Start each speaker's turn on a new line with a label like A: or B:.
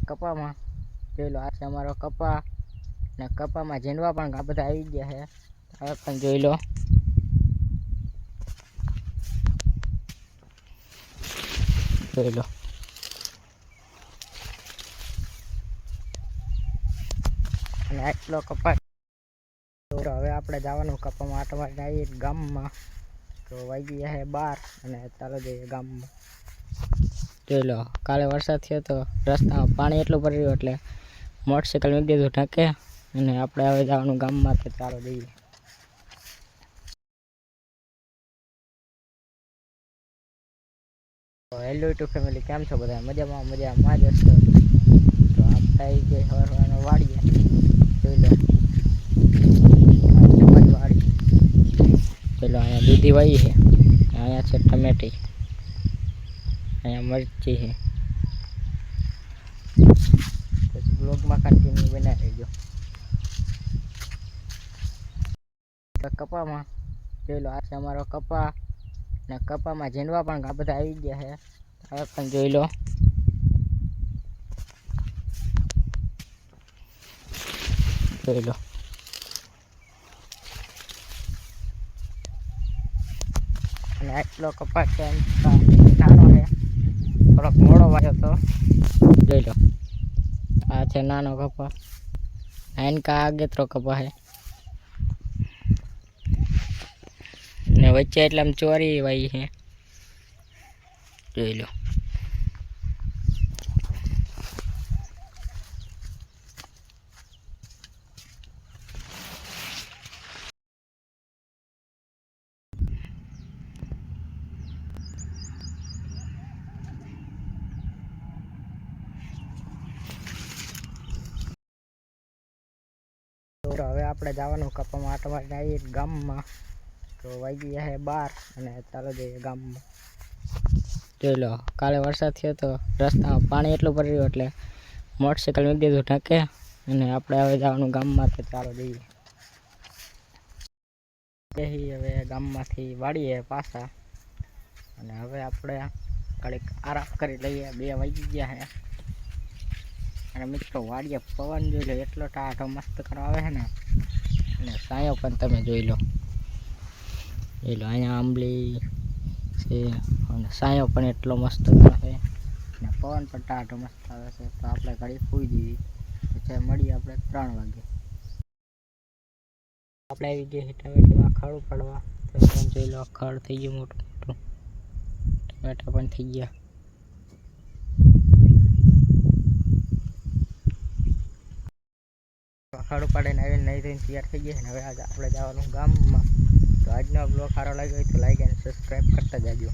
A: કપામાં જોઈ લો, આ છે અમારો કપા ને કપામાં ઝીંડવા પણ આ બધા આવી ગયા છે. હવે પણ જોઈ લો, જોઈ લો. અને આટલો કપા. તો હવે આપણે જવાનું કપામાં આટો મારીને આવીએ ગામમાં. તો વાગી ગયા છે 12 અને ચાલો જઈએ ગામમાં. જોઈ લો, કાલે વરસાદ થયો તો રસ્તામાં પાણી એટલું ભરી રહ્યું એટલે મોટરસાઇકલ મૂકી દીધું ઢાંકે અને આપણે હવે જવાનું ગામમાં. તો ચાલો જઈએ. હેલો યુટ્યુબ ફેમિલી, કેમ છો બધા? મજામાં જ હશો. તો આપણે આવી ગઈ હવાનો વાડીએ. જોઈ લો, વાડી જોઈ લો. અહીંયા દૂધી વાવી છે, અહીંયા છે ટમેટી, અહીંયા મરચી છે. પછી બ્લોગમાં કન્ટિન્યુ બનાવી રહેજો. તો કપામાં જોઈ લો, આ છે અમારો કપા ને કપામાં ઝીંડવા પણ આ બધા આવી ગયા છે. હવે પણ જોઈ લો, જોઈ લો. અને આટલો કપા છે, નાનો છે, થોડોક મોડો વાગ્યો તો. જોઈ લો, આ છે નાનો કપા. એનકા આગેતરો કપા છે ને વચ્ચે એટલે આમ ચોરી વાઈ છે. જોઈ લો. તો હવે આપણે જવાનું કપામાં આટો મારીને આવીએ ગામમાં. તો વાગી ગયા છે 12 અને ચાલો જઈએ ગામમાં. જોઈ લો, કાલે વરસાદ થયો તો રસ્તામાં પાણી એટલું ભરી રહ્યું એટલે મોટરસાઇકલ મૂકી દીધું ઢાંકે અને આપણે હવે જવાનું ગામમાં. તો ચાલો જઈએ. હવે ગામમાંથી વાળીએ પાછા અને હવે આપણે ઘડીક આરામ કરી લઈએ. 2 વાગી ગયા છે અને મિત્રો વાડીએ પવન જોઈ લો, એટલો ટાઢો મસ્ત કરવા આવે છે ને. અને સાયો પણ તમે જોઈ લો, જોઈ લો. અહીંયા આંબલી છે અને સાયો પણ એટલો મસ્ત કરે છે અને પવન પણ ટાઢો મસ્ત આવે છે. તો આપણે ઘડી સૂઈ જઈએ, પછી મળીએ આપણે 3 વાગે. આપણે આવી ગયા ટમેટામાં ખડ પડવા. તો પણ જોઈ લો, ખડ થઈ ગયું મોટું મોટું, ટમેટા પણ થઈ ગયા. ખડ પાડીને આવીને નહીં થઈને તૈયાર થઈ ગયા. હવે આજે આપણે જવાનું ગામમાં. તો આજનો બ્લોગ સારો લાગ્યો હોય તો લાઈક અને સબસ્ક્રાઈબ કરતા જાજો.